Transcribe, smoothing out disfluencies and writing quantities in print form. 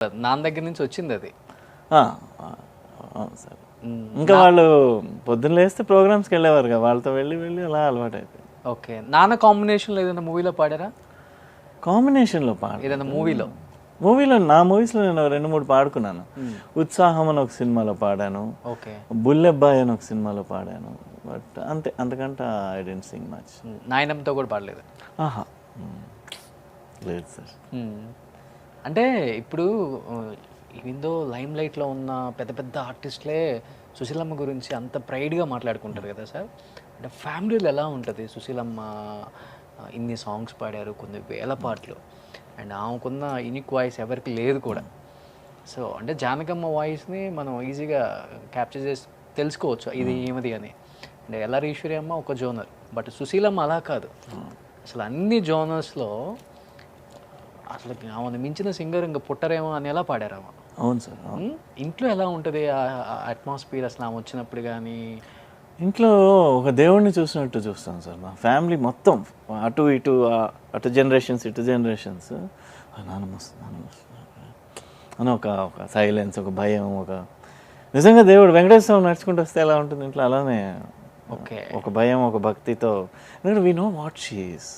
నాన్న దగ్గర నుంచి వచ్చింది అది. ఆ, అవును సార్. ఇంకా వాళ్ళు పొద్దున్న లేస్తే ప్రోగ్రామ్స్కి వెళ్ళేవారు కదా, వాళ్ళతో వెళ్ళి వెళ్ళి అలా అలవాటు అయిపోయింది. ఓకే. నాన్న కాంబినేషన్లో ఏదైనా మూవీలో పాడారా? కాంబినేషన్లో పాడు ఏదైనా మూవీలో? నా మూవీస్లో నేను 2-3 పాడుకున్నాను. ఉత్సాహం అని ఒక సినిమాలో పాడాను, ఓకే. బుల్లెబ్బాయి అని ఒక సినిమాలో పాడాను. బట్ అంతే, అంతకంటే ఐ డెంట్ సింగ్ మచ్. నాయనమ్మతో కూడా పాడలేదు? ఆహా, లేదు సార్. అంటే ఇప్పుడు ఇందో లైమ్ లైట్లో ఉన్న పెద్ద పెద్ద ఆర్టిస్టులే సుశీలమ్మ గురించి అంత ప్రైడ్గా మాట్లాడుకుంటారు కదా సార్. అంటే ఫ్యామిలీలో ఎలా ఉంటుంది? సుశీలమ్మ ఇన్ని సాంగ్స్ పాడారు, కొన్ని వేల పాటలు, అండ్ ఆమెకున్న యూనిక్ వాయిస్ ఎవరికి లేదు కూడా. సో అంటే జానకమ్మ వాయిస్ని మనం ఈజీగా క్యాప్చర్ చేసి తెలుసుకోవచ్చు ఇది ఏమది అని. అంటే ఎల్ఆర్ ఈశ్వరి అమ్మ ఒక జోనర్, బట్ సుశీలమ్మ అలా కాదు. అసలు అన్ని జోనర్స్లో అసలు ఆమెను మించిన సింగర్ ఇంకా పుట్టరేమో అని ఎలా పాడారు ఆమె. అవును సార్. ఇంట్లో ఎలా ఉంటుంది అట్మాస్ఫియర్ అసలు ఆమె వచ్చినప్పుడు కానీ? ఇంట్లో ఒక దేవుడిని చూసినట్టు చూస్తాను సార్. మా ఫ్యామిలీ మొత్తం అటు ఇటు, అటు జనరేషన్స్ ఇటు జనరేషన్స్, నాన్నమ్మ అని ఒక సైలెన్స్, ఒక భయం, ఒక నిజంగా దేవుడు వెంకటేశ్వర నడుచుకుంటూ వస్తే ఎలా ఉంటుంది ఇంట్లో, అలానే ఓకే, ఒక భయం, ఒక భక్తితో. ఎందుకంటే we know what she is.